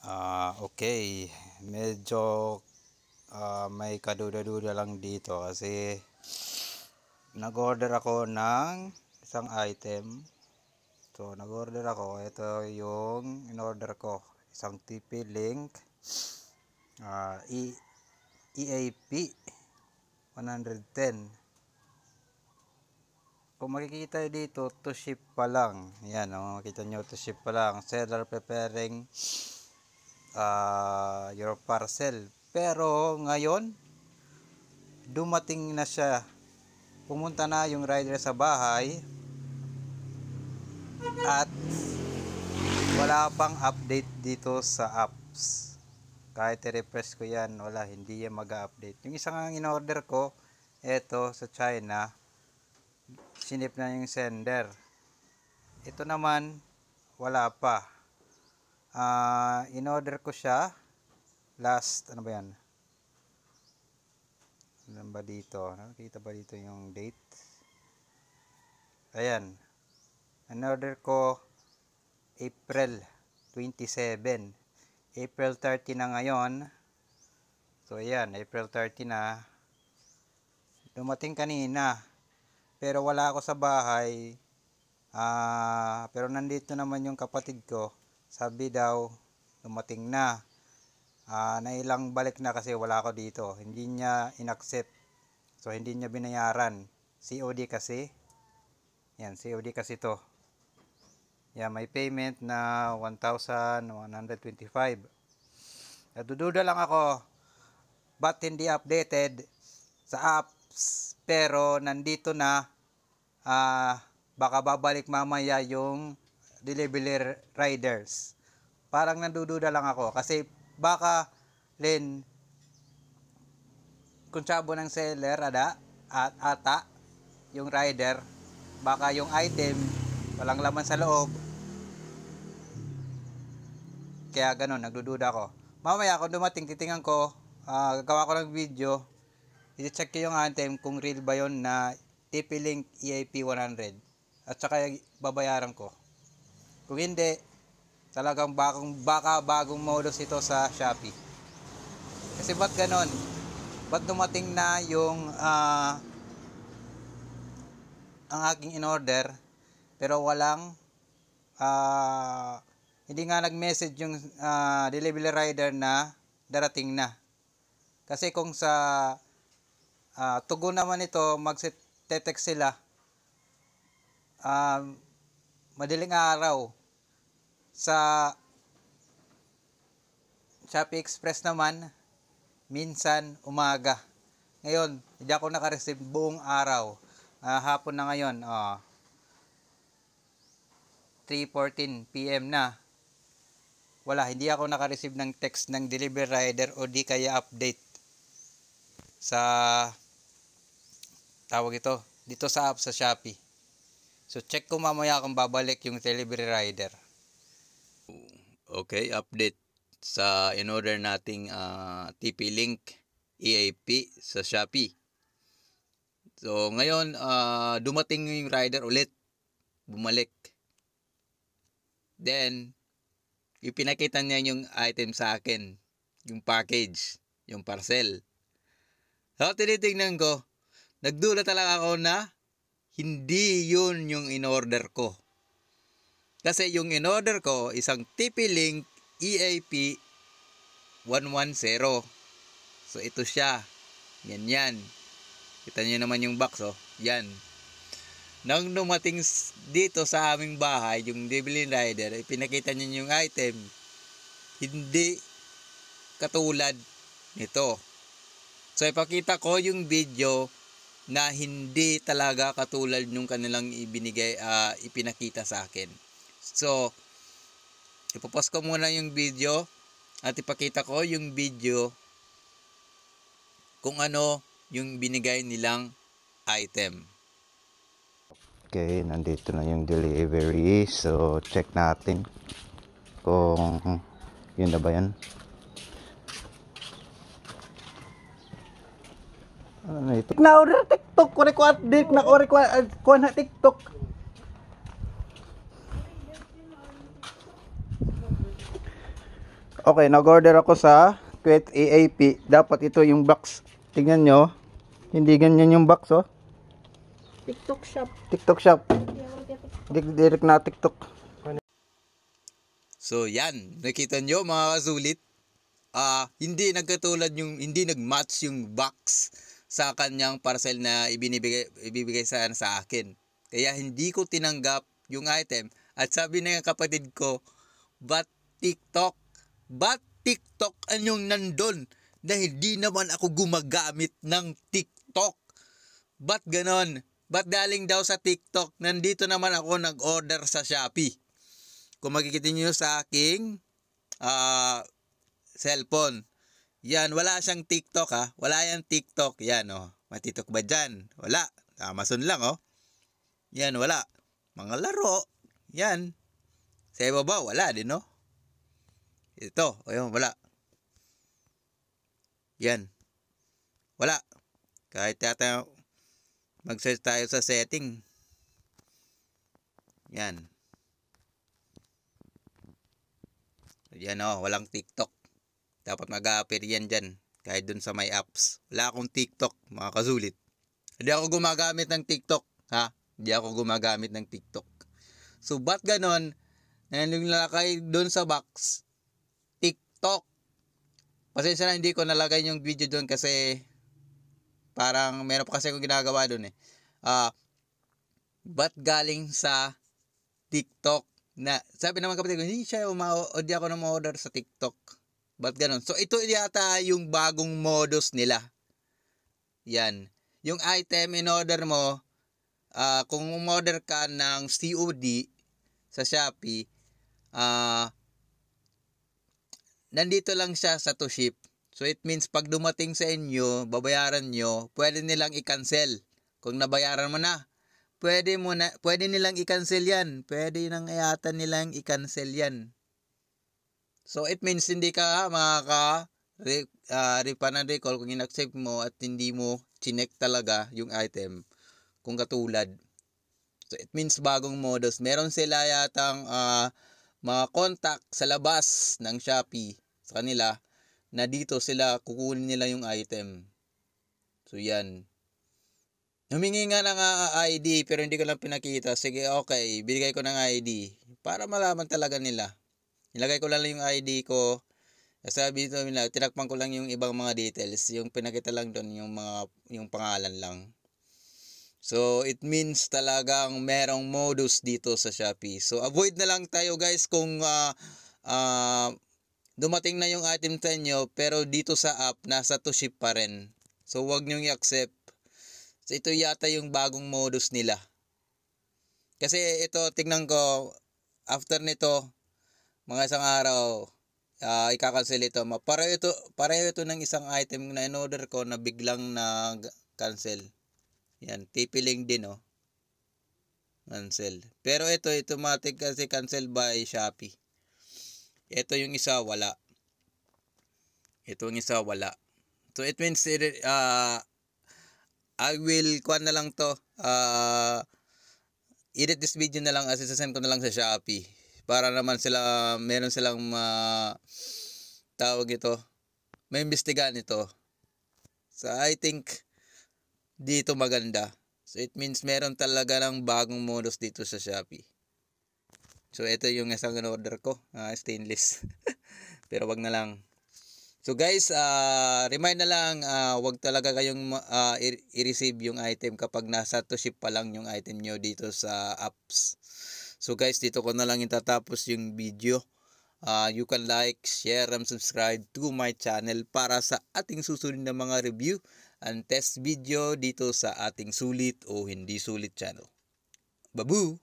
Okay. Medyo may kaduda-duda lang dito kasi nag-order ako ng isang item. So, nag-order ako. Ito yung in-order ko. Isang TP-Link EAP 110. Kung makikita dito, to ship pa lang. Yan, makikita nyo, to ship pa lang. Seller preparing your parcel. Pero ngayon dumating na siya, pumunta na yung rider sa bahay at wala pang update dito sa apps. Kahit i-refresh ko yan, wala, hindi yan mag-update. Yung isang in-order ko, eto sa China, sinip na yung sender. Ito naman wala pa. In-order ko siya last, ano ba yan? Ano ba dito? Nakikita ba dito yung date? Ayan. In-order ko April 27. April 30 na ngayon. So ayan, April 30 na. Dumating kanina. Pero wala ako sa bahay. Pero nandito naman yung kapatid ko. Sabi daw, dumating na. Nailang balik na kasi wala ako dito. Hindi niya inaccept. So hindi niya binayaran. COD kasi. Yan, COD kasi to. Yan, may payment na 1,125. Nadududa lang ako. Ba't hindi updated sa apps? Pero nandito na. Baka babalik mamaya yung delivery riders. Parang nadududa lang ako. Kasi baka rin kung sabo ng seller ata yung rider, baka yung item walang laman sa loob, kaya ganun, nagdududa ako. Mamaya kung dumating, titingnan ko, gagawa ko ng video, i-check ko yung item kung real ba yun na TP-Link EAP 100 at saka babayaran ko. Kung hindi, talagang baka bagong modus ito sa Shopee. Kasi ba't ganon? Ba't dumating na yung ang aking in-order pero walang hindi nga nag-message yung delivery rider na darating na. Kasi kung sa tugon naman ito, mag-text sila madaling araw. Sa Shopee Express naman, minsan umaga. Ngayon, hindi ako naka-receive buong araw. Hapon na ngayon, 3:14 PM na. Wala, hindi ako naka-receive ng text ng delivery rider o di kaya update sa tawag ito, dito sa app sa Shopee. So check ko mamaya kung babalik yung delivery rider. Okay, update sa in-order nating TP-Link EAP sa Shopee. So ngayon dumating yung rider ulit, bumalik. Then ipinakita niya yung item sa akin, yung package, yung parcel. So tinitingnan ko, nagduda talaga ako na hindi yun yung in-order ko. Kasi yung in-order ko, isang TP-Link EAP 110. So ito siya. Yan. Kita niyo naman yung box, oh. Yan. Nang dumating dito sa aming bahay, yung delivery rider, pinakita niya yung item. Hindi katulad nito. So ipakita ko yung video na hindi talaga katulad nung kanilang ipinakita sa akin. So ipopost ko muna yung video at ipakita ko yung video kung ano yung binigay nilang item. Okay, nandito na yung delivery. So check natin kung yun na ba yan. Ano na ito? Na-order TikTok, kore ko update na kore ko na TikTok. Okay, nag-order ako sa Kuwait AAP. Dapat ito yung box. Tingnan nyo. Hindi ganyan yung box, oh. TikTok shop. TikTok shop. Di ako Direct na TikTok. So yan, nakita nyo mga kasulit. Hindi nagkatulad yung, hindi nagmatch yung box sa kanyang parcel na ibibigay sa akin. Kaya hindi ko tinanggap yung item. At sabi na yung kapatid ko, ba't TikTok? Ba't TikTok anyong nandun? Dahil di naman ako gumagamit ng TikTok. Ba't ganon? Ba't galing daw sa TikTok? Nandito naman ako nag-order sa Shopee. Kung makikita nyo sa aking cellphone. Yan, wala siyang TikTok ha. Wala yang TikTok. Yan oh. Matitok ba dyan? Wala. Amazon lang oh. Yan, wala. Mga laro. Yan. Sa ibaba, wala din no. Ito, ayun, wala. Yan. Wala. Kahit yata mag-search tayo sa setting. Yan. Yan oh, walang TikTok. Dapat mag-a-appear yan dyan. Kahit dun sa my apps. Wala akong TikTok, mga kasulit. Hindi ako gumagamit ng TikTok. Ha? Hindi ako gumagamit ng TikTok. So, ba't ganon? Nalagay dun sa box, TikTok. Pasensya na hindi ko nalagay yung video dun kasi parang meron pa kasi akong ginagawa dun eh. Ba't galing sa TikTok? Na, sabi naman kapatid ko, hindi ako na ma-order sa TikTok. Ba't ganon? So, ito yata yung bagong modus nila. Yan. Yung item in order mo, kung umorder ka ng COD sa Shopee, nandito lang siya sa to ship. So, it means pag dumating sa inyo, babayaran nyo, pwede nilang i-cancel. Kung nabayaran mo na, pwede nilang i-cancel yan. Pwede nang yata nilang i-cancel yan. So, it means hindi ka refund and recall kung in-accept mo at hindi mo chinek talaga yung item. Kung katulad. So, it means bagong modus. Meron sila yatang mga contact sa labas ng Shopee sa kanila na dito sila kukunin nila yung item. So, yan. Humingi nga ng ID pero hindi ko lang pinakita. Sige, okay. Bigay ko ng ID para malaman talaga nila. Nilagay ko lang yung ID ko. Sabi dito nila, tinakpan ko lang yung ibang mga details. Yung pinakita lang doon yung pangalan lang. So, it means talagang merong modus dito sa Shopee. So, avoid na lang tayo guys kung dumating na yung item sa inyo pero dito sa app, nasa to ship pa rin. So, wag nyo i-accept. So, ito yata yung bagong modus nila. Kasi ito, tingnan ko, after nito, mga isang araw, ika-cancel ito. Pareho ito ng isang item na in-order ko na biglang na-cancel. Yan, tipiling din oh. Cancel. Pero ito, automatic kasi cancel by Shopee. Ito yung isa, wala. Ito yung isa, wala. So, it means, I will, kuhan na lang to, edit this video na lang, as isasend ko na lang sa Shopee. Para naman meron silang tawag ito, may imbestigahan ito. So, I think, dito maganda. So, it means meron talaga ng bagong modus dito sa Shopee. So, ito yung isang order ko, stainless. Pero wag na lang. So, guys, remind na lang, wag talaga kayong i-receive yung item kapag nasa to ship pa lang yung item nyo dito sa apps. So, guys, dito ko na lang itatapos yung video. You can like, share, and subscribe to my channel para sa ating susunod na mga review and test video dito sa ating sulit o hindi sulit channel. Babu!